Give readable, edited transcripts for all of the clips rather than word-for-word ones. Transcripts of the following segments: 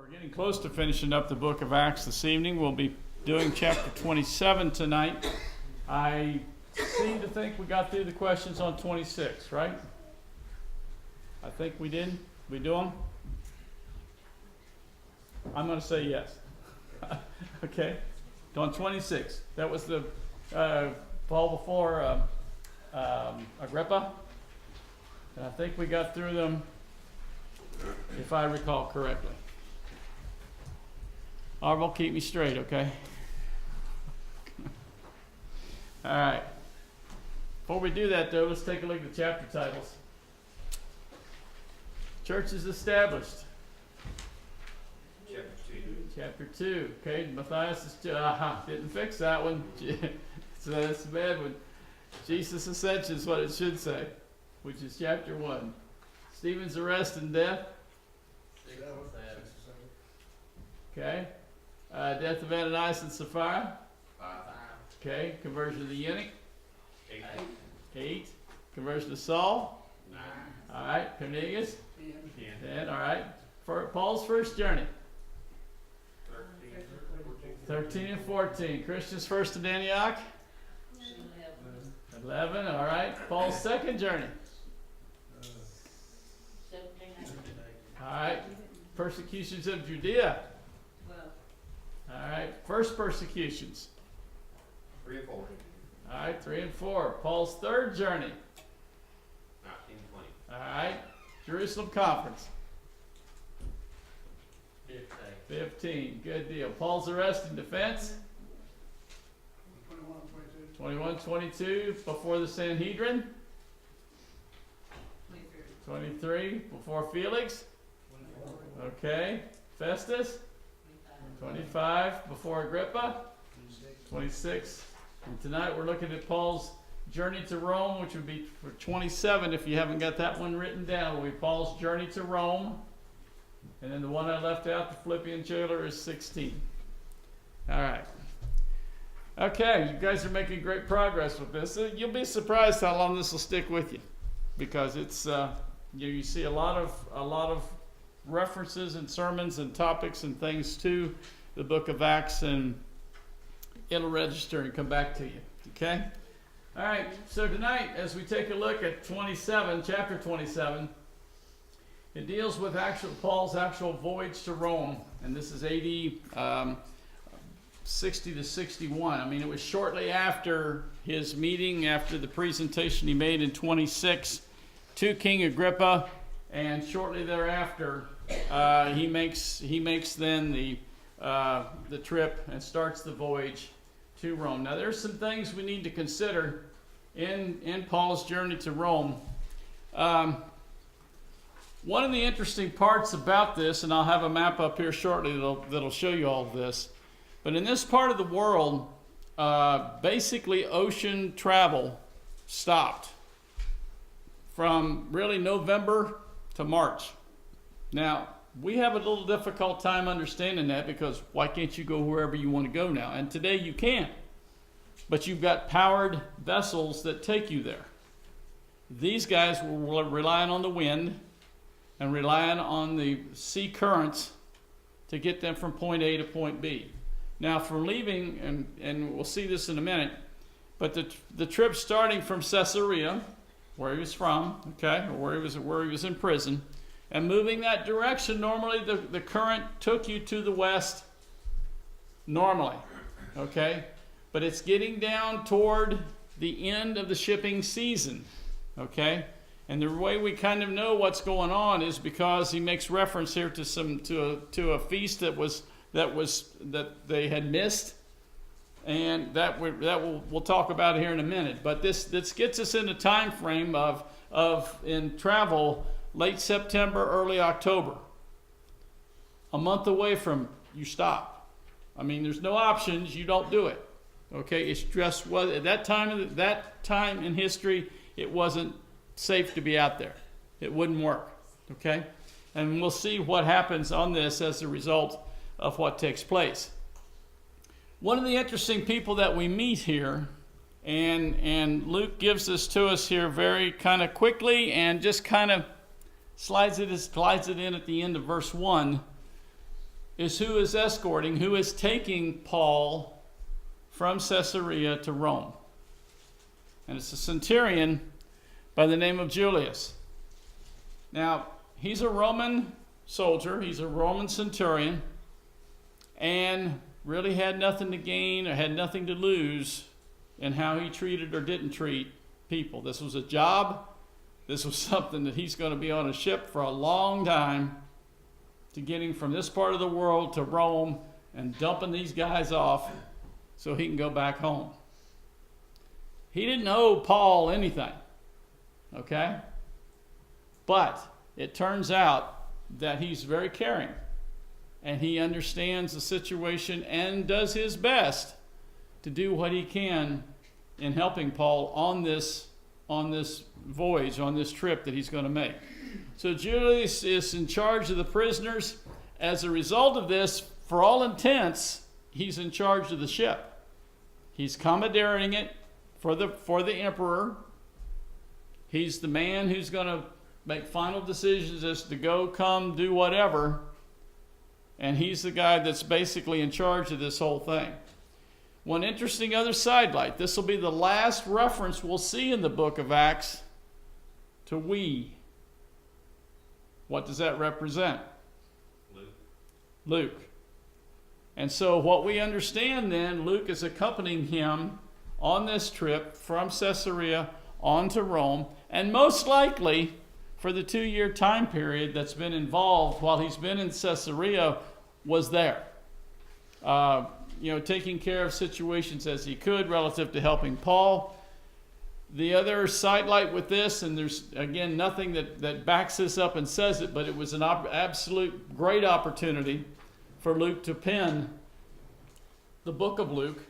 We're getting close to finishing up the book of Acts this evening. We'll be doing chapter 27 tonight. I seem to think we got through the questions on 26, right? I think we did. We do them? I'm going to say yes. Okay. On 26. That was the Paul before Agrippa. And I think we got through them, if I recall correctly. Arvel, keep me straight, okay? All right. Before we do that, though, let's take a look at the chapter titles. Church is established. Chapter 2. Okay, Matthias is didn't fix that one. So that's a bad one. Jesus' ascension is what it should say, which is chapter 1. Stephen's arrest and death. 6 and 7. Okay. Death of Ananias and Sapphira. 5. Okay. Conversion of the eunuch. 8. 8. Conversion of Saul. 9. All right. Cornelius. 10. 10. All right. For Paul's first journey. 13 and 14. Christians first in Antioch. 11. All right. Paul's second journey. 17. All right. Persecutions of Judea. 12. All right. First persecutions. 3 and 4. All right. 3 and 4. Paul's third journey. 19 and 20. All right. Jerusalem conference. 15. 15. Good deal. Paul's arrest and defense. 21, 22. 21, 22. Before the Sanhedrin. 23. 23. Before Felix. Okay. Festus. 25. Before Agrippa. 26. And tonight we're looking at Paul's journey to Rome, which would be for 27 if you haven't got that one written down. Will be Paul's journey to Rome. And then the one I left out, the Philippian jailer, is 16. All right. Okay, you guys are making great progress with this. You'll be surprised how long this will stick with you, because it's you see a lot of references and sermons and topics and things to the book of Acts, and it'll register and come back to you. Okay. All right. So tonight, as we take a look at 27, chapter 27. It deals with Paul's actual voyage to Rome, and this is AD 60 to 61. I mean, it was shortly after his meeting, after the presentation he made in 26 to King Agrippa, and shortly thereafter, he makes then the trip and starts the voyage to Rome. Now, there's some things we need to consider in Paul's journey to Rome. One of the interesting parts about this, and I'll have a map up here shortly that'll show you all of this, but in this part of the world, basically ocean travel stopped from really November to March. Now, we have a little difficult time understanding that, because why can't you go wherever you want to go now? And today you can, but you've got powered vessels that take you there. These guys were relying on the wind and relying on the sea currents to get them from point A to point B. Now, from leaving, and we'll see this in a minute, but the trip starting from Caesarea, where he was from, okay, or where he was in prison, and moving that direction, normally the current took you to the west, normally, okay? But it's getting down toward the end of the shipping season, okay? And the way we kind of know what's going on is because he makes reference here to a feast that they had missed, and we'll talk about it here in a minute. But this gets us in the time frame of in travel late September, early October. A month away from you stop. I mean, there's no options. You don't do it. Okay, it's just at that time in history, it wasn't safe to be out there. It wouldn't work. Okay, and we'll see what happens on this as a result of what takes place. One of the interesting people that we meet here, and Luke gives this to us here very kind of quickly, and just kind of slides it in at the end of verse 1, is who is escorting, who is taking Paul from Caesarea to Rome. And it's a centurion by the name of Julius. Now, he's a Roman soldier, he's a Roman centurion, and really had nothing to gain or had nothing to lose in how he treated or didn't treat people. This was a job. This was something that he's going to be on a ship for a long time to getting from this part of the world to Rome and dumping these guys off so he can go back home. He didn't owe Paul anything, okay? But it turns out that he's very caring and he understands the situation and does his best to do what he can in helping Paul on this voyage, on this trip that he's going to make. So Julius is in charge of the prisoners. As a result of this, for all intents, he's in charge of the ship. He's commandeering it for the emperor. He's the man who's going to make final decisions as to go, come, do whatever. And he's the guy that's basically in charge of this whole thing. One interesting other sidelight. This will be the last reference we'll see in the book of Acts to we. What does that represent? Luke. And so what we understand then, Luke is accompanying him on this trip from Caesarea on to Rome, and most likely for the 2-year time period that's been involved while he's been in Caesarea was there. Taking care of situations as he could relative to helping Paul. The other sidelight with this, and there's again nothing that backs this up and says it, but it was an absolute great opportunity for Luke to pen the book of Luke,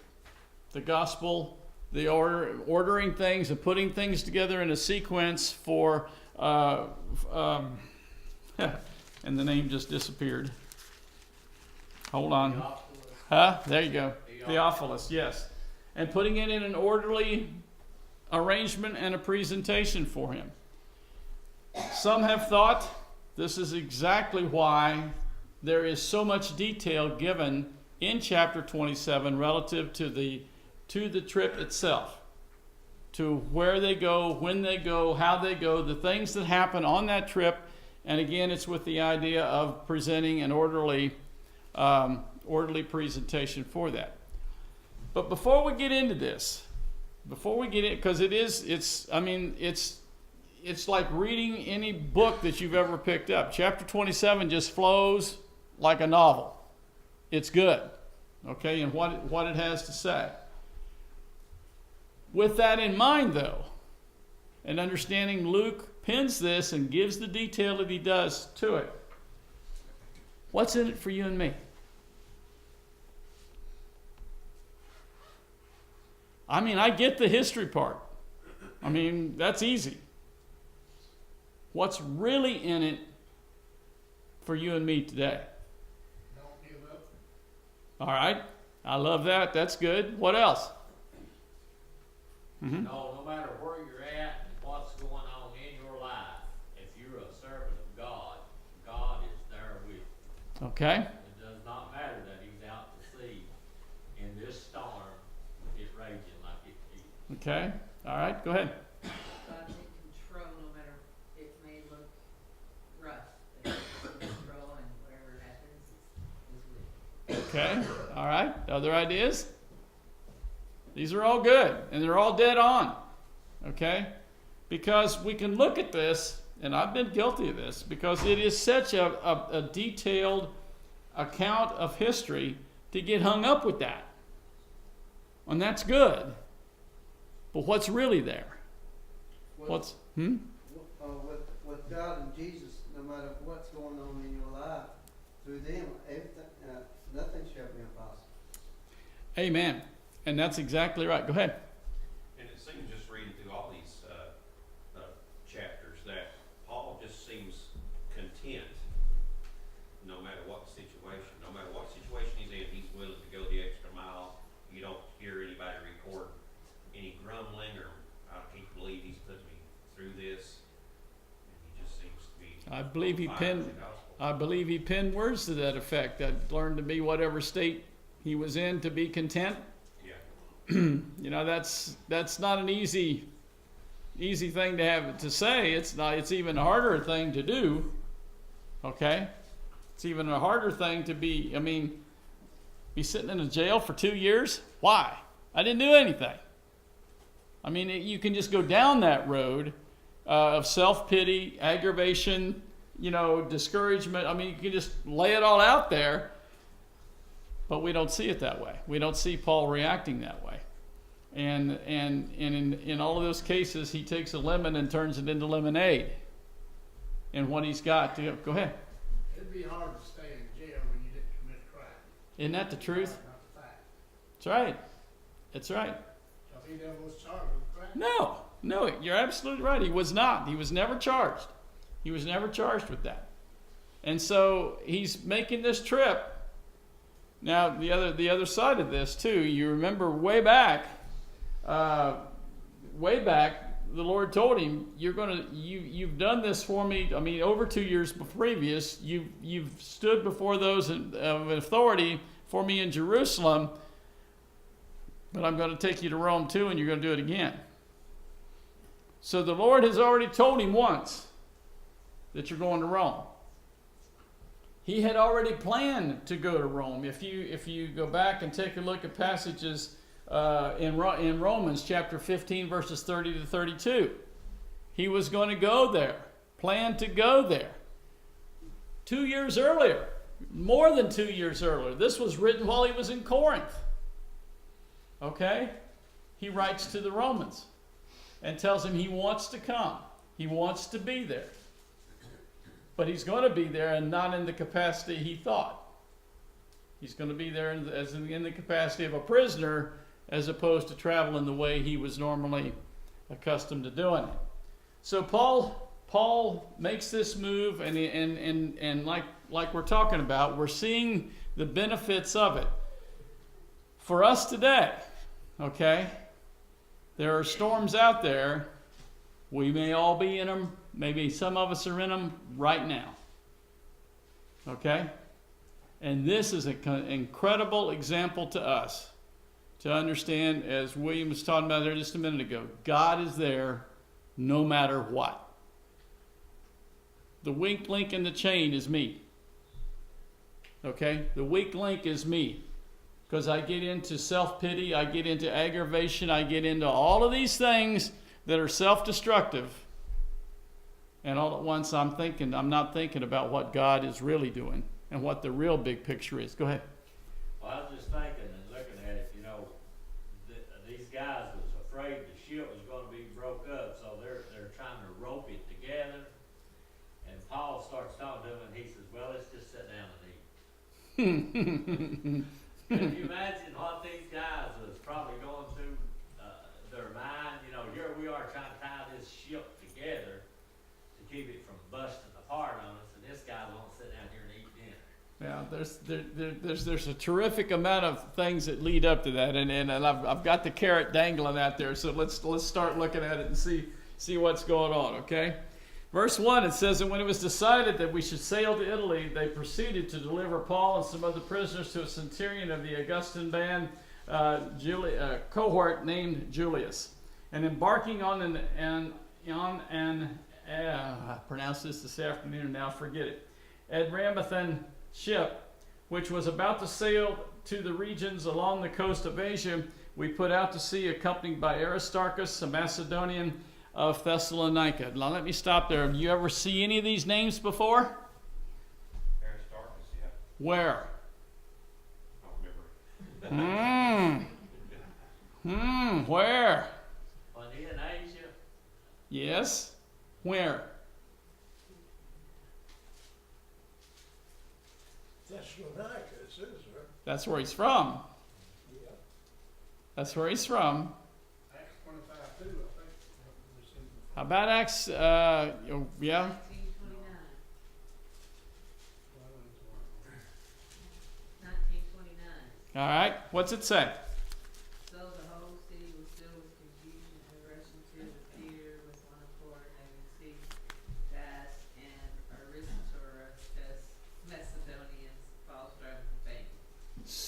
the gospel, the ordering things and putting things together in a sequence for, and the name just disappeared. Hold on. There you go. Theophilus, yes. And putting it in an orderly arrangement and a presentation for him. Some have thought this is exactly why there is so much detail given in chapter 27 relative to the trip itself, to where they go, when they go, how they go, the things that happen on that trip. And again, it's with the idea of presenting an orderly presentation for that. But before we get into this, because it's like reading any book that you've ever picked up. Chapter 27 just flows like a novel. It's good, okay, and what it has to say. With that in mind, though, and understanding Luke pens this and gives the detail that he does to it, what's in it for you and me? I get the history part. That's easy. What's really in it for you and me today? Don't give up. All right. I love that. That's good. What else? Mm-hmm. No matter where you're at and what's going on in your life, if you're a servant of God, God is there with you. Okay. It does not matter that he's out to sea in this storm, it's raging like it is. Okay. All right. Go ahead. God's in control no matter it may look rough. But He's in control and whatever happens is with Okay. All right. Other ideas? These are all good, and they're all dead on. Okay? Because we can look at this, and I've been guilty of this, because it is such a detailed account of history to get hung up with that. And that's good. But what's really there? With God and Jesus, no matter what's going on in your life, through them, everything, nothing shall be impossible. Amen. And that's exactly right. Go ahead. And it seems just reading through all these chapters that Paul just seems content no matter what the situation. No matter what situation he's in, he's willing to go the extra mile. You don't hear anybody record any grumbling or, I can't believe he's put me through this. And he just seems to be I believe he on fire penned. with the gospel. I believe he penned words to that effect. That learned to be whatever state he was in to be content. Yeah. You know, that's not an easy thing to have to say. It's not. It's even a harder thing to do. Okay, it's even a harder thing to be. I mean, be sitting in a jail for 2 years. Why? I didn't do anything. I mean, you can just go down that road of self-pity, aggravation, you know, discouragement. I mean, you can just lay it all out there. But we don't see it that way. We don't see Paul reacting that way. And in all of those cases, he takes a lemon and turns it into lemonade. And what he's got to go ahead. It'd be hard to stay in jail when you didn't commit a crime. Isn't that the truth? Not the fact. That's right. That's right. So he never was charged with crime. No, you're absolutely right. He was not. He was never charged. He was never charged with that. And so he's making this trip. Now, the other side of this too, you remember way back, the Lord told him, you've done this for me. I mean, over 2 years previous, you've stood before those of authority for me in Jerusalem, but I'm going to take you to Rome too, and you're going to do it again. So the Lord has already told him once that you're going to Rome. He had already planned to go to Rome. If you go back and take a look at passages in Romans chapter 15, verses 30 to 32, he was going to go there, planned to go there. 2 years earlier, more than 2 years earlier. This was written while he was in Corinth. Okay? He writes to the Romans and tells them he wants to come. He wants to be there. But he's going to be there and not in the capacity he thought. He's going to be there in the capacity of a prisoner as opposed to traveling the way he was normally accustomed to doing it. So Paul makes this move, and like we're talking about, we're seeing the benefits of it. For us today, okay, there are storms out there. We may all be in them. Maybe some of us are in them right now. Okay? And this is an incredible example to us to understand, as William was talking about there just a minute ago, God is there no matter what. The weak link in the chain is me. Okay? The weak link is me. Because I get into self-pity, I get into aggravation, I get into all of these things that are self-destructive. And all at once I'm not thinking about what God is really doing and what the real big picture is. Go ahead. Well, I was just thinking and looking at it, you know, these guys was afraid the ship was going to be broke up, so they're trying to rope it together. And Paul starts talking to them, and he says, "Well, let's just sit down and eat." Can you imagine what these guys was probably going through their mind? You know, here we are trying to tie this ship together to keep it from busting apart on us, and this guy won't sit down here and eat dinner. Yeah, there's a terrific amount of things that lead up to that, and I've got the carrot dangling out there. So let's start looking at it and see what's going on. Okay, verse 1, it says, "And when it was decided that we should sail to Italy, they proceeded to deliver Paul and some other prisoners to a centurion of the Augustan band, cohort named Julius, and embarking on I pronounced this afternoon and now forget it, Adramyttian ship, which was about to sail to the regions along the coast of Asia, we put out to sea accompanied by Aristarchus, a Macedonian of Thessalonica." Now let me stop there. Have you ever see any of these names before? Aristarchus, yeah. Where? I don't remember. Where? When he in Asia, Yes. Where? Thessalonica, it says there. That's where he's from. Yeah. That's where he's from. Acts 25:2, I think. How about Acts? Yeah. 1929. All right. What's it say? So the whole city was filled with confusion and rushing to the theater with one accord, having ceased Gas and Aristarchus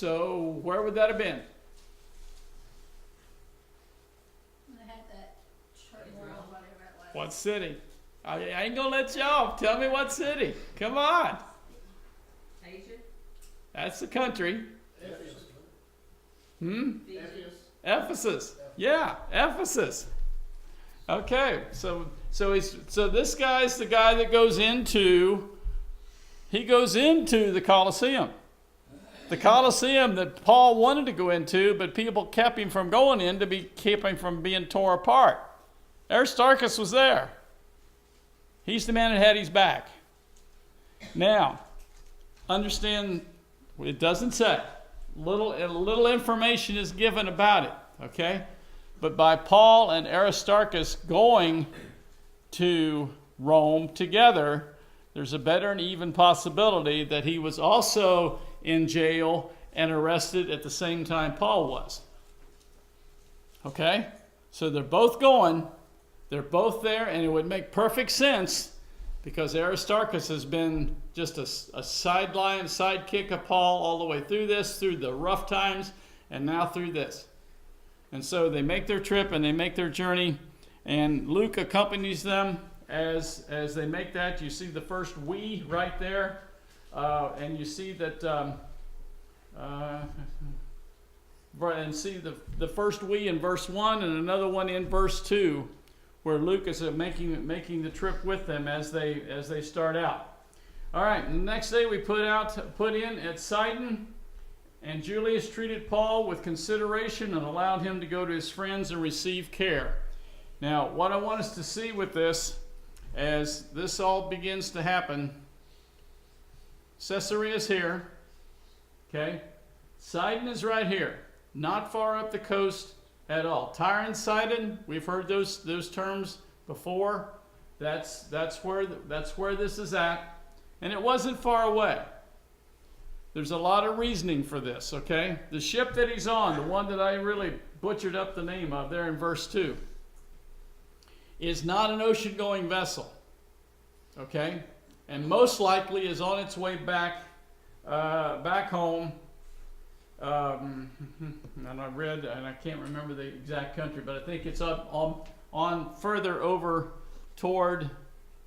So where would that have been? They had that turmoil, whatever it was. What city? I ain't gonna let you off. Tell me what city. Come on. Asia, That's the country. Ephesus. Fiji, Ephesus. Yeah, Ephesus. Okay, so this guy's the guy that goes into the Colosseum. The Colosseum that Paul wanted to go into, but people kept him from going in to keep him from being tore apart. Aristarchus was there. He's the man that had his back. Now, understand, it doesn't say. Little information is given about it, okay? But by Paul and Aristarchus going to Rome together, there's a better and even possibility that he was also in jail and arrested at the same time Paul was. Okay? So they're both going, they're both there, and it would make perfect sense because Aristarchus has been just a sidekick of Paul all the way through this, through the rough times, and now through this. And so they make their trip and they make their journey, and Luke accompanies them as they make that. You see the first "we" right there, and you see that, and see the first "we" in verse 1 and another one in verse 2, where Luke is making the trip with them as they start out. All right, and the next day we put in at Sidon. And Julius treated Paul with consideration and allowed him to go to his friends and receive care. Now, what I want us to see with this, as this all begins to happen, Caesarea is here, okay? Sidon is right here, not far up the coast at all. Tyre and Sidon, we've heard those terms before. That's where this is at, and it wasn't far away. There's a lot of reasoning for this, okay? The ship that he's on, the one that I really butchered up the name of there in verse 2, is not an ocean-going vessel, okay? And most likely is on its way back home. And I read, and I can't remember the exact country, but I think it's up on further over toward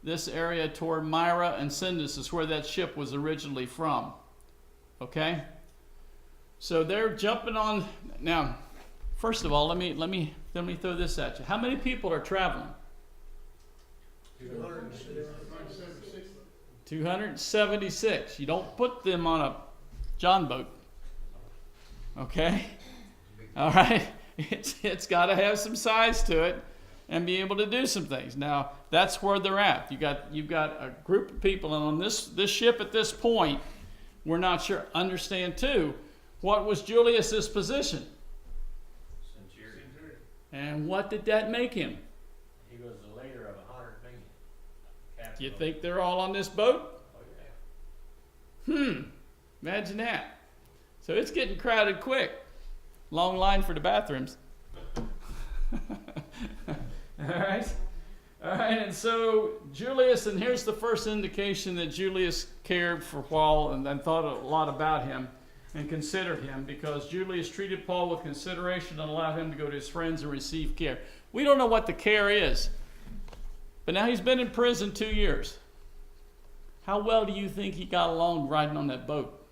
this area, toward Myra and Sindus is where that ship was originally from. Okay, so they're jumping on. Now, first of all, let me throw this at you. How many people are traveling? 276. You don't put them on a John boat. Okay, all right. It's got to have some size to it and be able to do some things. Now, that's where they're at. You've got a group of people, and on this ship at this point. We're not sure. Understand, too, what was Julius's position? Centurion. And what did that make him? He was the leader of 100 men. Do you think they're all on this boat? Oh, yeah. Imagine that. So it's getting crowded quick. Long line for the bathrooms. All right. And so Julius, and here's the first indication that Julius cared for Paul and thought a lot about him and considered him, because Julius treated Paul with consideration and allowed him to go to his friends and receive care. We don't know what the care is, but now he's been in prison 2 years. How well do you think he got along riding on that boat?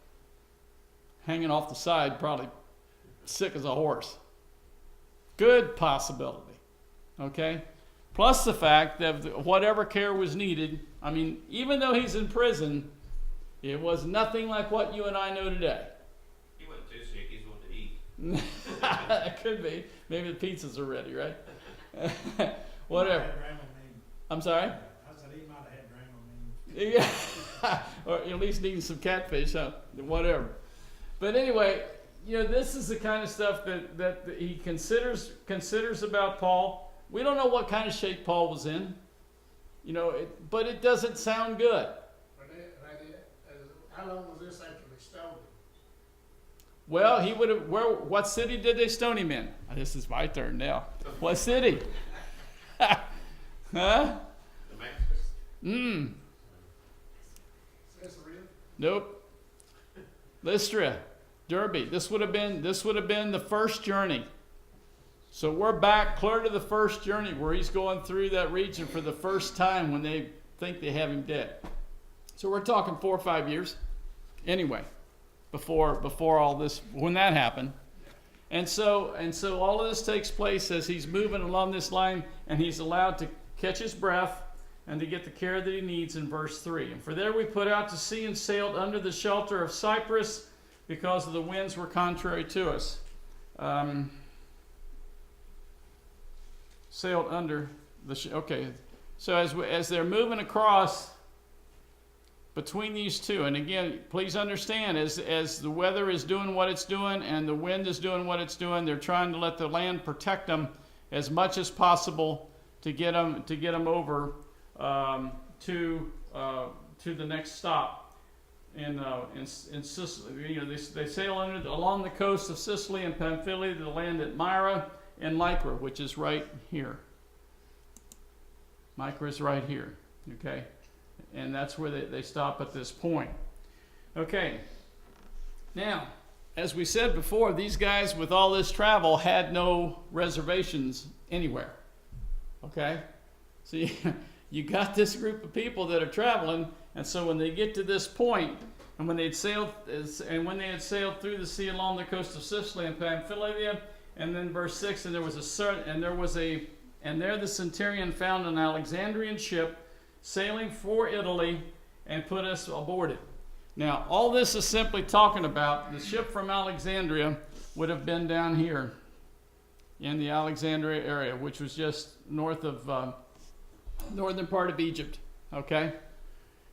Hanging off the side, probably sick as a horse. Good possibility, okay? Plus the fact that whatever care was needed, I mean, even though he's in prison, it was nothing like what you and I know today. He wasn't too sick, he's wanting to eat. That could be. Maybe the pizzas are ready, right? Whatever. I'm sorry? I said he might have had Drano. Yeah. Or at least needing some catfish, huh? Whatever. But anyway, this is the kind of stuff that he considers about Paul. We don't know what kind of shape Paul was in, but it doesn't sound good. How long was this after they stole him? Well, he would have. What city did they stone him in? This is my turn now. What city? Huh? Damascus. Caesarea? Nope. Lystra. Derbe. This would have been the first journey. So we're back clear to the first journey where he's going through that region for the first time when they think they have him dead. So we're talking 4 or 5 years anyway, before all this, when that happened. And so all of this takes place as he's moving along this line, and he's allowed to catch his breath and to get the care that he needs in verse 3. And for there we put out to sea and sailed under the shelter of Cyprus because of the winds were contrary to us. Sailed under the okay. So as they're moving across between these two, and again, please understand, as the weather is doing what it's doing and the wind is doing what it's doing, they're trying to let the land protect them as much as possible to get them over to the next stop in Sicily. You know, they sail along the coast of Sicily and Pamphylia to land at Myra and Lycra, which is right here. Myra is right here, okay? And that's where they stop at this point. Okay. Now, as we said before, these guys with all this travel had no reservations anywhere. Okay? So you got this group of people that are traveling, and so when they get to this point, and when they had sailed through the sea along the coast of Sicily and Pamphylia, and then verse 6, and there the centurion found an Alexandrian ship sailing for Italy and put us aboard it. Now, all this is simply talking about the ship from Alexandria would have been down here in the Alexandria area, which was just north of northern part of Egypt. Okay,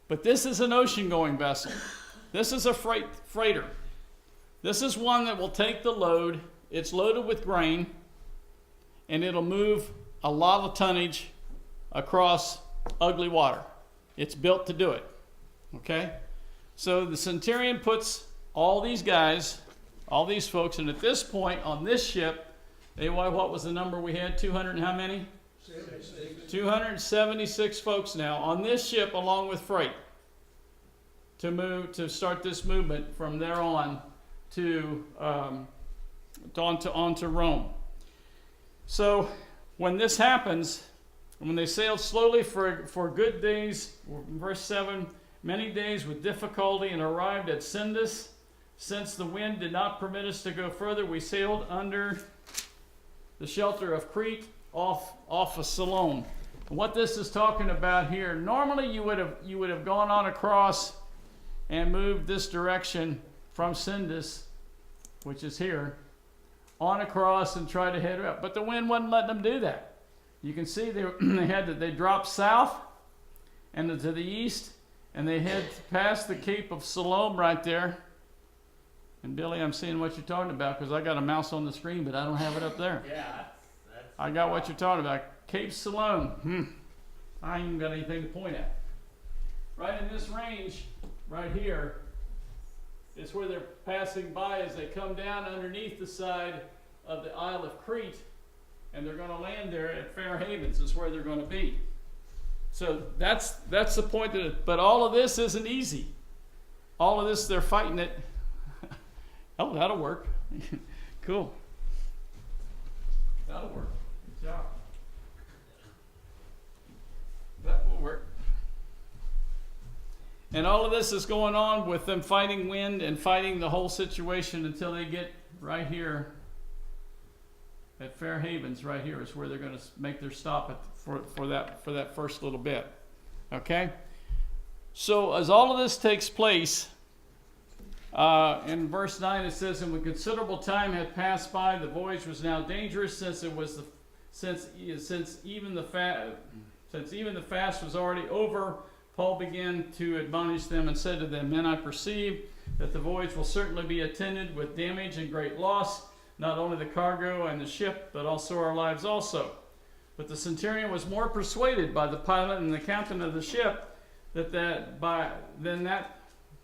but this is an ocean-going vessel. This is a freighter. This is one that will take the load. It's loaded with grain, and it'll move a lot of tonnage across ugly water. It's built to do it. Okay? So the centurion puts all these guys, all these folks, and at this point on this ship, what was the number we had? 200 and how many? 276 folks now on this ship along with freight to start this movement from there on onto Rome. So when this happens, when they sailed slowly for good days, verse 7, many days with difficulty, and arrived at Sindus. Since the wind did not permit us to go further, we sailed under the shelter of Crete off of Salome. And what this is talking about here, normally you would have gone on across and moved this direction from Sindus, which is here, on across and try to head up. But the wind wasn't letting them do that. You can see they dropped south and to the east, and they head past the Cape of Salome right there. And Billy, I'm seeing what you're talking about because I got a mouse on the screen, but I don't have it up there. Yeah, that's I got what you're talking about. Cape Salome. I ain't even got anything to point at. Right in this range, right here, is where they're passing by as they come down underneath the side of the Isle of Crete, and they're going to land there at Fair Havens is where they're going to be. So that's the point but all of this isn't easy. All of this, they're fighting it. Oh, that'll work. Cool. That'll work. Good job. That will work. And all of this is going on with them fighting wind and fighting the whole situation until they get right here at Fair Havens. Right here is where they're going to make their stop for that first little bit. Okay? So as all of this takes place, in verse 9 it says, and when considerable time had passed by, the voyage was now dangerous, since even the fast was already over. Paul began to admonish them and said to them, men, I perceive that the voyage will certainly be attended with damage and great loss, not only the cargo and the ship, but also our lives also. But the centurion was more persuaded by the pilot and the captain of the ship than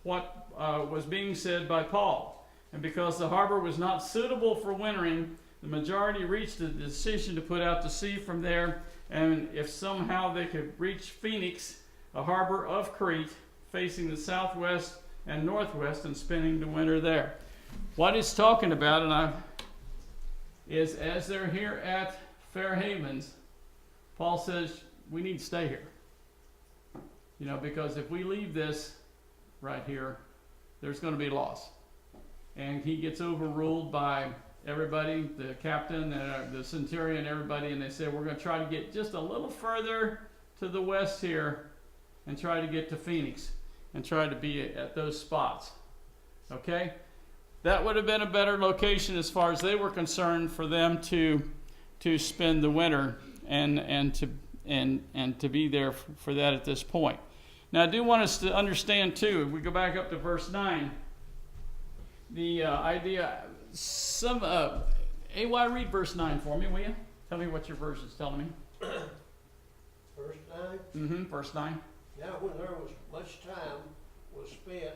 what was being said by Paul. And because the harbor was not suitable for wintering, the majority reached the decision to put out to sea from there, and if somehow they could reach Phoenix, a harbor of Crete, facing the southwest and northwest, and spending the winter there. what it's talking about, is as they're here at Fair Havens, Paul says we need to stay here. You know, because if we leave this right here, there's going to be loss. And he gets overruled by everybody, the captain, the centurion, everybody, and they say, we're going to try to get just a little further to the west here and try to get to Phoenix and try to be at those spots. Okay? That would have been a better location as far as they were concerned for them to spend the winter and to be there for that at this point. Now, I do want us to understand, too, if we go back up to verse 9, the idea, AY, read verse 9 for me, will you? Tell me what your verse is telling me. Verse 9. Verse 9. Now when there was much time was spent,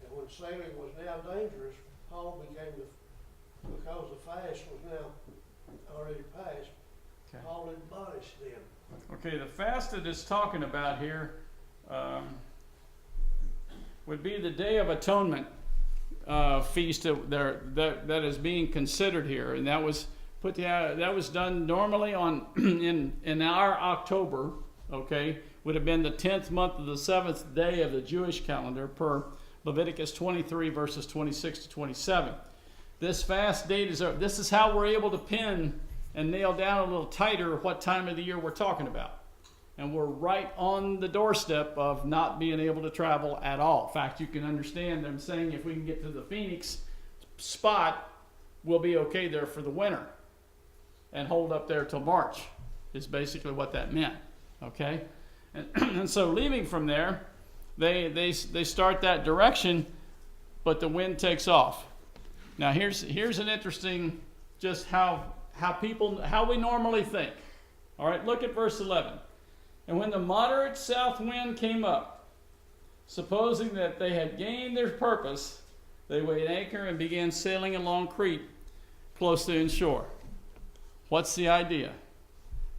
and when sailing was now dangerous, Paul became because the fast was now already passed, Okay. Paul admonished them. Okay, the fast that it's talking about here would be the Day of Atonement feast that is being considered here, and that was done normally on in our October. Okay, would have been the 10th month of the 7th day of the Jewish calendar per Leviticus 23 verses 26 to 27. This fast date this is how we're able to pin and nail down a little tighter what time of the year we're talking about. And we're right on the doorstep of not being able to travel at all. In fact, you can understand them saying if we can get to the Phoenix spot, we'll be okay there for the winter and hold up there till March is basically what that meant. Okay? And so leaving from there, they start that direction, but the wind takes off. Now here's an interesting just how we normally think. All right, look at verse 11. And when the moderate south wind came up, supposing that they had gained their purpose, they weighed anchor and began sailing along Crete, close to inshore. What's the idea?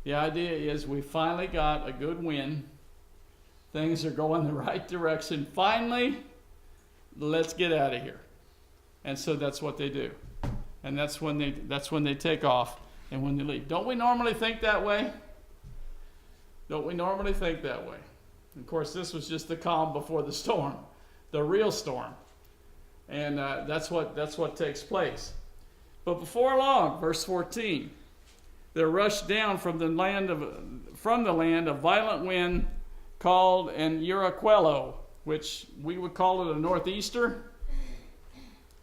The idea is we finally got a good wind. Things are going the right direction. Finally, let's get out of here. And so that's what they do. And that's when they take off and when they leave. Don't we normally think that way? Don't we normally think that way? Of course, this was just the calm before the storm, the real storm. And that's what takes place. But before long, verse 14, there rushed down from the land a violent wind called an Uraquello, which we would call it a northeaster,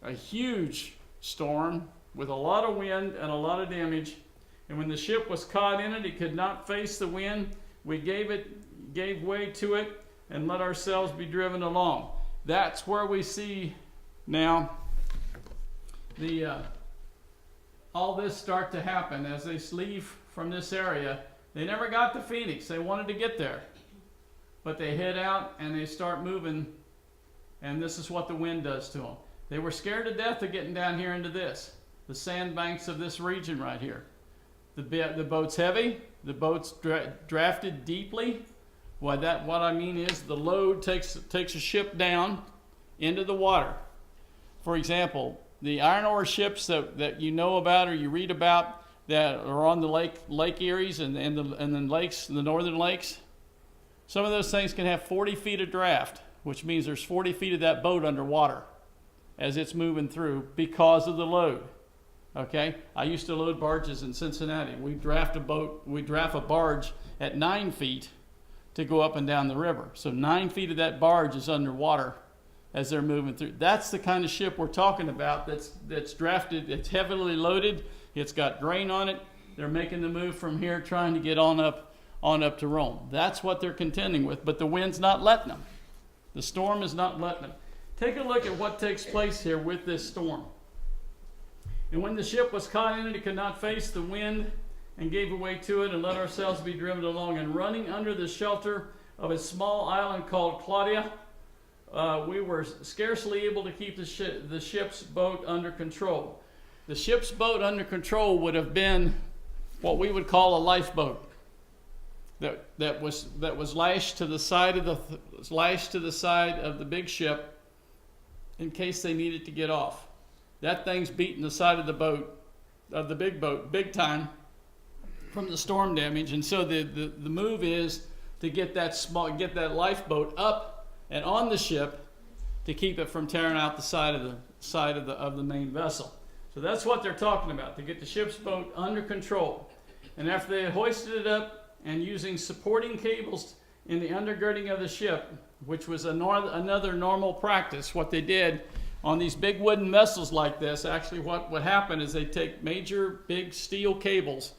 a huge storm with a lot of wind and a lot of damage. And when the ship was caught in it, it could not face the wind. We gave way to it and let ourselves be driven along. That's where we see now all this start to happen as they leave from this area. They never got to Phoenix. They wanted to get there. But they head out and they start moving, and this is what the wind does to them. They were scared to death of getting down here into the sandbanks of this region right here. The boat's heavy. The boat's drafted deeply. What I mean is the load takes a ship down into the water. For example, the iron ore ships that you know about or you read about that are on the Lake Eries and the northern lakes, some of those things can have 40 feet of draft, which means there's 40 feet of that boat underwater as it's moving through because of the load. Okay, I used to load barges in Cincinnati. We draft a barge at 9 feet to go up and down the river. So 9 feet of that barge is underwater as they're moving through. That's the kind of ship we're talking about that's drafted, it's heavily loaded, it's got grain on it. They're making the move from here trying to get on up to Rome. That's what they're contending with, but the wind's not letting them. The storm is not letting them. Take a look at what takes place here with this storm. And when the ship was caught in it, it could not face the wind and gave way to it and let ourselves be driven along. And running under the shelter of a small island called Claudia, we were scarcely able to keep the ship's boat under control. The ship's boat under control would have been what we would call a lifeboat that was lashed to the side of the big ship in case they needed to get off. that thing's beating the side of the boat, of the big boat, big time, from the storm damage. And so the move is to get that lifeboat up and on the ship to keep it from tearing out the side of the main vessel. So that's what they're talking about, to get the ship's boat under control. And after they had hoisted it up and using supporting cables in the undergirding of the ship, which was another normal practice, what they did on these big wooden vessels like this, actually what would happen is they take major big steel cables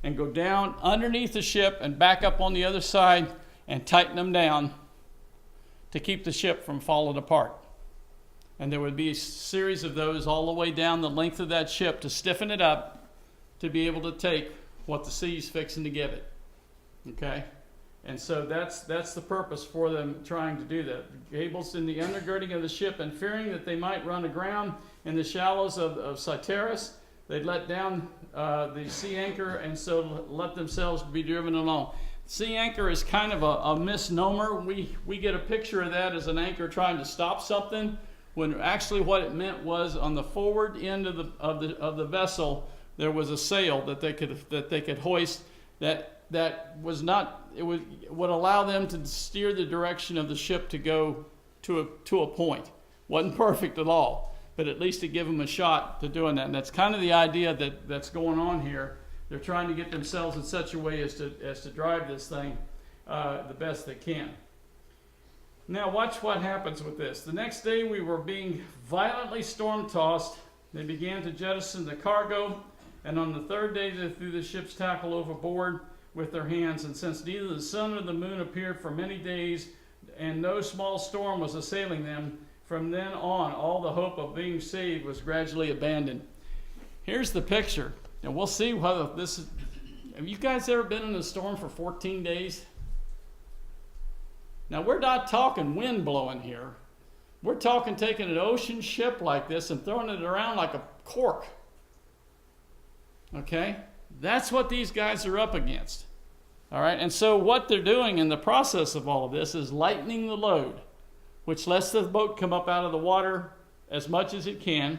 and go down underneath the ship and back up on the other side and tighten them down to keep the ship from falling apart. And there would be a series of those all the way down the length of that ship to stiffen it up to be able to take what the sea's fixing to give it. Okay? And so that's the purpose for them trying to do that. Cables in the undergirding of the ship, and fearing that they might run aground in the shallows of Cyterus, they'd let down the sea anchor and so let themselves be driven along. Sea anchor is kind of a misnomer. We get a picture of that as an anchor trying to stop something, when actually what it meant was on the forward end of the vessel there was a sail that they could hoist that was not, it would allow them to steer the direction of the ship to go to a point. Wasn't perfect at all, but at least to give them a shot to doing that. And that's kind of the idea that's going on here. They're trying to get themselves in such a way as to drive this thing the best they can. Now watch what happens with this. The next day we were being violently storm-tossed. They began to jettison the cargo, and on the third day they threw the ship's tackle overboard with their hands. And since neither the sun nor the moon appeared for many days, and no small storm was assailing them, from then on all the hope of being saved was gradually abandoned. Here's the picture, and we'll see whether this is... Have you guys ever been in a storm for 14 days? Now, we're not talking wind blowing here. We're talking taking an ocean ship like this and throwing it around like a cork. Okay? That's what these guys are up against. All right? And so what they're doing in the process of all of this is lightening the load, which lets the boat come up out of the water as much as it can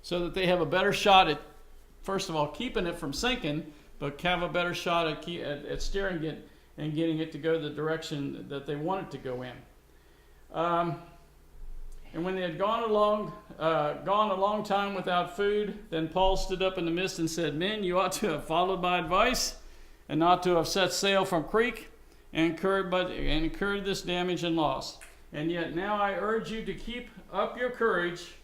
so that they have a better shot at, first of all, keeping it from sinking, but have a better shot at steering it and getting it to go the direction that they want it to go in. And when they had gone a long time without food, then Paul stood up in the midst and said, "Men, you ought to have followed my advice, and not to have set sail from Crete and incurred this damage and loss. And yet now I urge you to keep up your courage,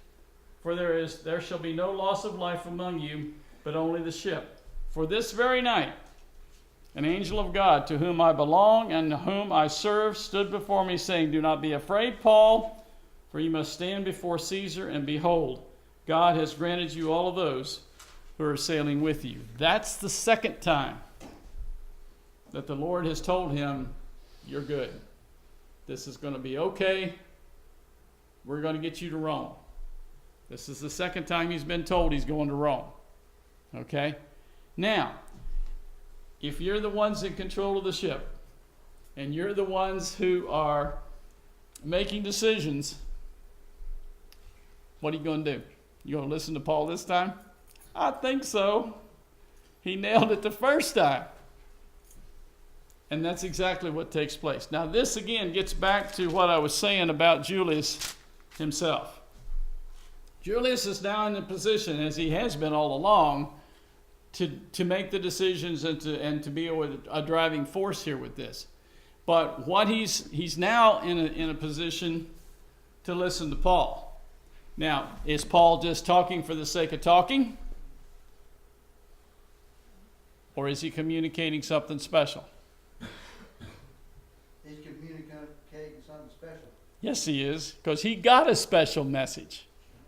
for there shall be no loss of life among you, but only the ship. For this very night an angel of God, to whom I belong and whom I serve, stood before me, saying, 'Do not be afraid, Paul, for you must stand before Caesar, and behold, God has granted you all of those who are sailing with you.'" That's the second time that the Lord has told him, "You're good. This is going to be okay. We're going to get you to Rome." This is the second time he's been told he's going to Rome. Okay? Now, if you're the ones in control of the ship, and you're the ones who are making decisions, what are you going to do? You going to listen to Paul this time? I think so. He nailed it the first time. And that's exactly what takes place. Now, this again gets back to what I was saying about Julius himself. Julius is now in the position, as he has been all along, to make the decisions and to be a driving force here with this. But what he's now in a position to listen to Paul. Now, is Paul just talking for the sake of talking? Or is he communicating something special? He's communicating something special. Yes, he is, because he got a special message.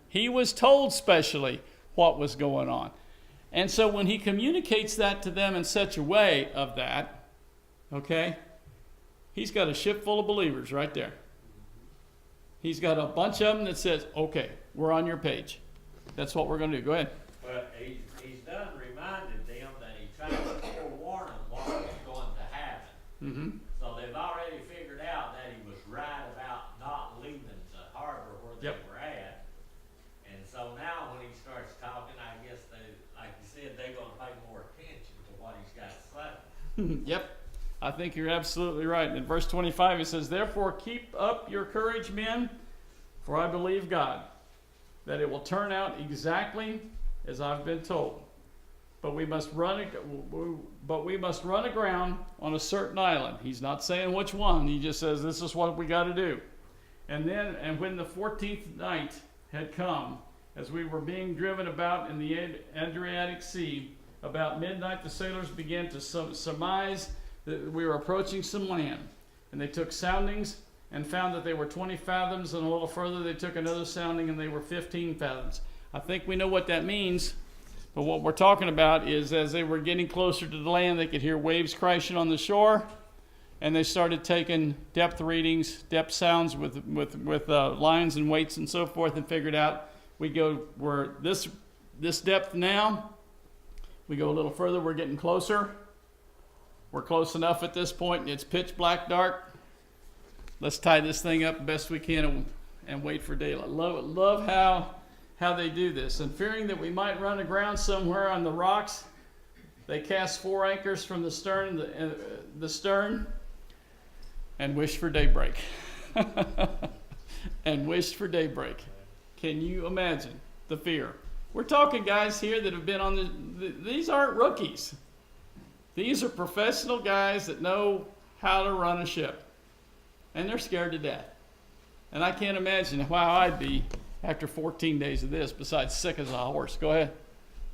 He was told specially what was going on. And so when he communicates that to them in such a way of that, okay, he's got a ship full of believers right there. He's got a bunch of them that says, "Okay, we're on your page. That's what we're going to do." Go ahead. But he's done reminded them that he tried to forewarn them what was going to happen. Mm-hmm. So they've already figured out that he was right about not leaving the harbor where they Yep. were at. And so Yep, I think you're absolutely right. In verse 25, it says, "Therefore keep up your courage, men, for I believe God, that it will turn out exactly as I've been told. But we must run aground on a certain island." He's not saying which one. He just says, this is what we got to do. And when the 14th night had come, as we were being driven about in the Adriatic Sea, about midnight the sailors began to surmise that we were approaching some land. And they took soundings and found that they were 20 fathoms, and a little further they took another sounding and they were 15 fathoms. I think we know what that means, but what we're talking about is as they were getting closer to the land, they could hear waves crashing on the shore, and they started taking depth readings, depth sounds with lines and weights and so forth, and figured out we're this depth now. We go a little further, we're getting closer. We're close enough at this point, and it's pitch black dark. Let's tie this thing up best we can and wait for daylight. Love how they do this. And fearing that we might run aground somewhere on the rocks, they cast 4 anchors from the stern and wished for daybreak. And wished for daybreak. Can you imagine the fear? We're talking guys here that have been on these aren't rookies. These are professional guys that know how to run a ship. And they're scared to death. And I can't imagine how I'd be after 14 days of this, besides sick as a horse. Go ahead.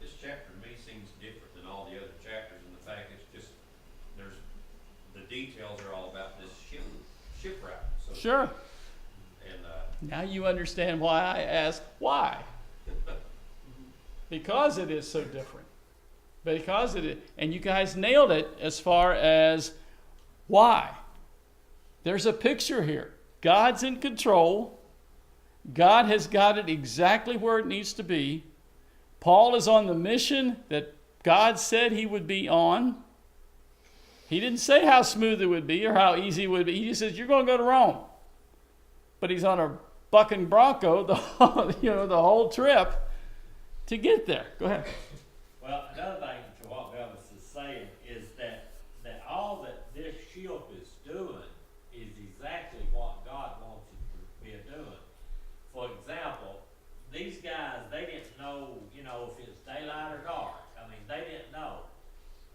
This chapter to me seems different than all the other chapters, and the fact it's just, the details are all about this shipwreck. So Sure. And Now you understand why I asked why. Because it is so different. Because it is, and you guys nailed it as far as why. There's a picture here. God's in control. God has got it exactly where it needs to be. Paul is on the mission that God said he would be on. He didn't say how smooth it would be or how easy it would be. He just says, you're going to go to Rome. But he's on a bucking bronco the whole trip to get there. Go ahead. Well, another thing to what Elvis is saying is that all that this ship is doing is exactly what God wants it to be doing. For example, these guys, they didn't know, if it's daylight or dark. I mean, they didn't know.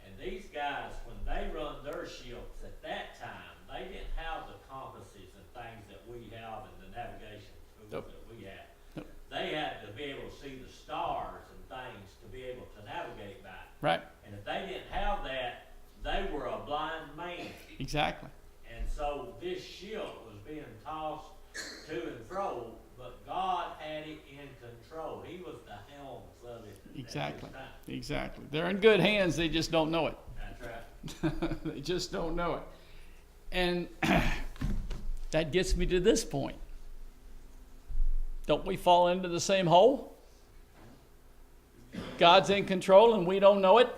And these guys, when they run their ships at that time, they didn't have the compasses and things that we have and the navigation tools Nope. that we have. Nope. They had to be able to see the stars and things to be able to navigate by. Right. And if they didn't have that, they were a blind man. Exactly. And so this ship was being tossed to and fro, but God had it in control. He was the helms of it. Exactly. At this time. Exactly. They're in good hands. They just don't know it. That's right. They just don't know it. And that gets me to this point. Don't we fall into the same hole? God's in control and we don't know it.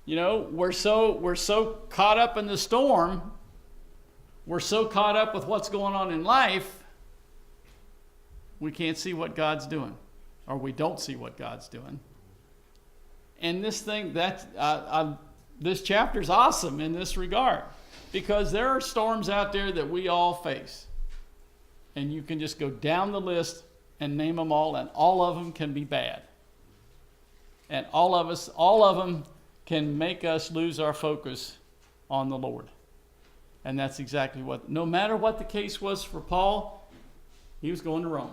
We're so caught up in the storm. We're so caught up with what's going on in life, we can't see what God's doing, or we don't see what God's doing. And this chapter's awesome in this regard, because there are storms out there that we all face. And you can just go down the list and name them all, and all of them can be bad. And all of them can make us lose our focus on the Lord. And that's exactly no matter what the case was for Paul, he was going to Rome.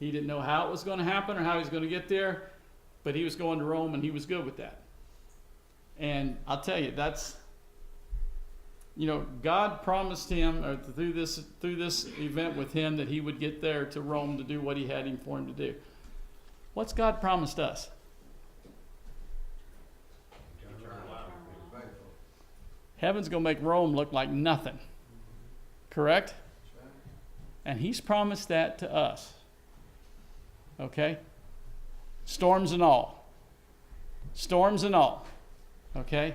He didn't know how it was going to happen or how he was going to get there, but he was going to Rome and he was good with that. And I'll tell you, that's, God promised him through this event with him that he would get there to Rome to do what he had for him to do. What's God promised us? Heaven's going to make Rome look like nothing. Correct? And he's promised that to us. Okay? Storms and all. Storms and all. Okay?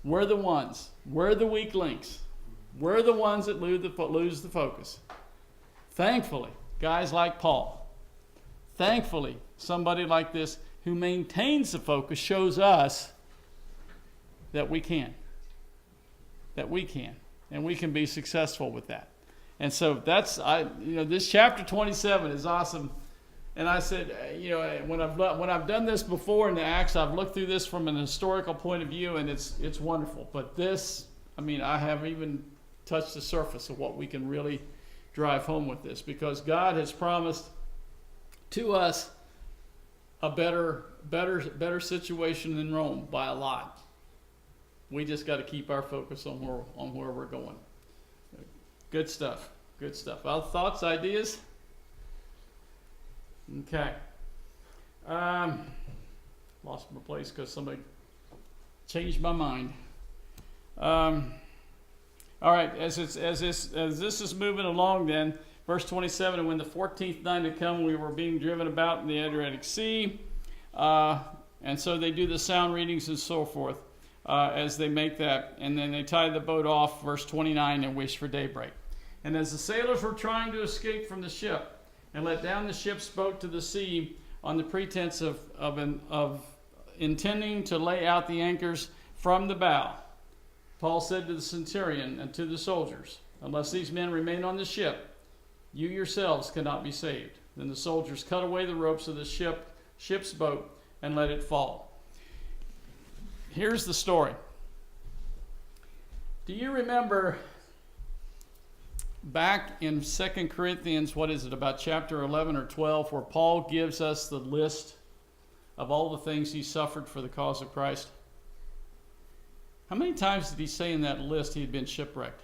We're the ones. We're the weak links. We're the ones that lose the focus. Thankfully, guys like Paul. Thankfully, somebody like this who maintains the focus shows us that we can. That we can. And we can be successful with that. And so this chapter 27 is awesome. And I said, when I've done this before in the Acts, I've looked through this from an historical point of view, and it's wonderful. But this, I haven't even touched the surface of what we can really drive home with this, because God has promised to us a better situation than Rome by a lot. We just got to keep our focus on where we're going. Good stuff. Good stuff. Other thoughts, ideas? Okay. Lost my place because somebody changed my mind. All right. As this is moving along, then verse 27. And when the 14th night had come, we were being driven about in the Adriatic Sea, and so they do the sound readings and so forth as they make that, and then they tie the boat off. Verse 29, and wish for daybreak. And as the sailors were trying to escape from the ship, and let down the ship's boat to the sea on the pretense of intending to lay out the anchors from the bow, Paul said to the centurion and to the soldiers, unless these men remain on the ship, you yourselves cannot be saved. Then the soldiers cut away the ropes of the ship's boat and let it fall. Here's the story. Do you remember back in 2 Corinthians, about chapter 11 or 12, where Paul gives us the list of all the things he suffered for the cause of Christ? How many times did he say in that list he had been shipwrecked?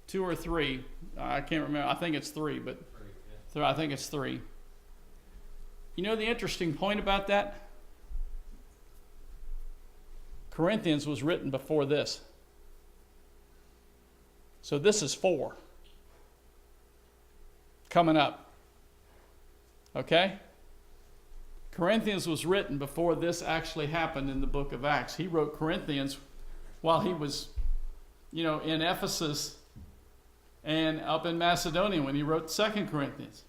2 or 3. I can't remember. I think it's 3, but I think it's 3. You know the interesting point about that? Corinthians was written before this. So this is 4 coming up. Okay? Corinthians was written before this actually happened in the book of Acts. He wrote Corinthians while he was, in Ephesus and up in Macedonia when he wrote 2 Corinthians.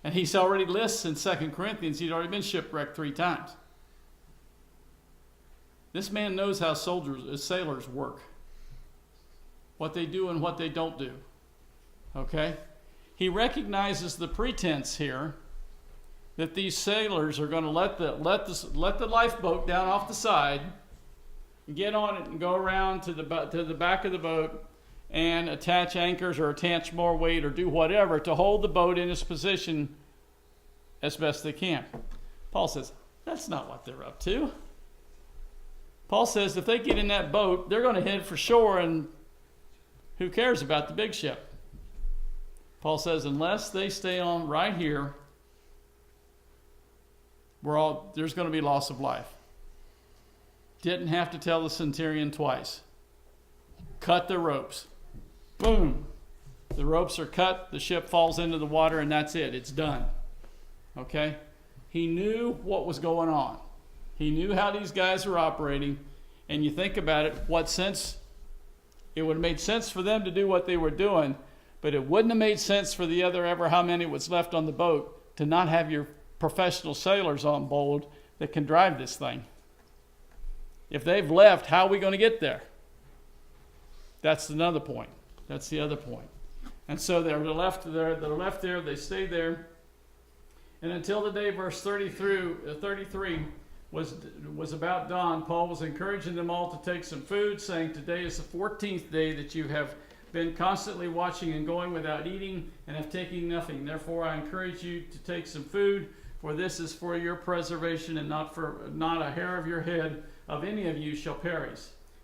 And he's already lists in 2 Corinthians he'd already been shipwrecked 3 times. This man knows how sailors work. What they do and what they don't do. Okay? He recognizes the pretense here that these sailors are going to let the lifeboat down off the side, get on it and go around to the back of the boat and attach anchors or attach more weight or do whatever to hold the boat in its position as best they can. Paul says, that's not what they're up to. Paul says if they get in that boat, they're going to head for shore, and who cares about the big ship? Paul says unless they stay on right here, there's going to be loss of life. Didn't have to tell the centurion twice. Cut the ropes. Boom. The ropes are cut, the ship falls into the water, and that's it. It's done. Okay? He knew what was going on. He knew how these guys were operating. And you think about it, what sense? It would have made sense for them to do what they were doing, but it wouldn't have made sense for the other how many was left on the boat to not have your professional sailors on board that can drive this thing. If they've left, how are we going to get there? That's another point. That's the other point. And so they're left there, they stay there. And until the day, verse 33 was about dawn, Paul was encouraging them all to take some food, saying, today is the 14th day that you have been constantly watching and going without eating and have taken nothing. Therefore I encourage you to take some food, for this is for your preservation, and not a hair of your head of any of you shall perish.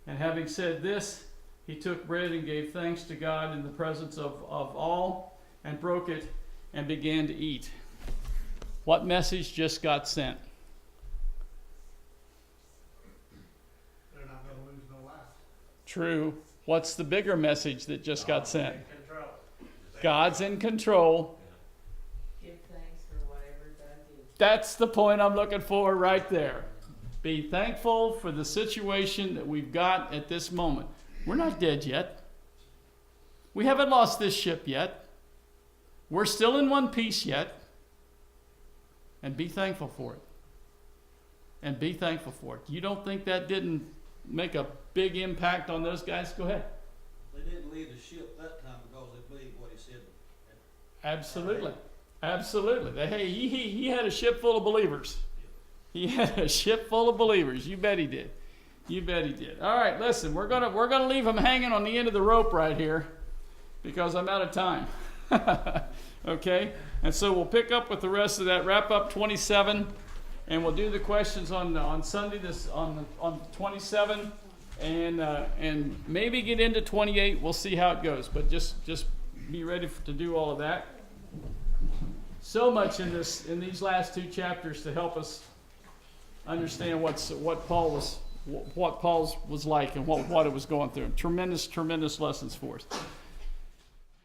And having said this, he took bread and gave thanks to God in the presence of all, and broke it and began to eat. What message just got sent? They're not going to lose no life. True. What's the bigger message that just got sent? Control. God's in control. Give thanks for whatever God gives. That's the point I'm looking for right there. Be thankful for the situation that we've got at this moment. We're not dead yet. We haven't lost this ship yet. We're still in one piece yet. And be thankful for it. and be thankful for it. You don't think that didn't make a big impact on those guys? Go ahead. They didn't leave the ship that time because they believed what he said. Absolutely. Absolutely. Hey, he had a ship full of believers. He had a ship full of believers. You bet he did. You bet he did. All right, listen, we're gonna leave him hanging on the end of the rope right here because I'm out of time. Okay? And so we'll pick up with the rest of that, wrap up 27, and we'll do the questions on Sunday on 27, and maybe get into 28. We'll see how it goes, but just be ready to do all of that. So much in these last two chapters to help us understand what Paul's was like and what it was going through. Tremendous lessons for us.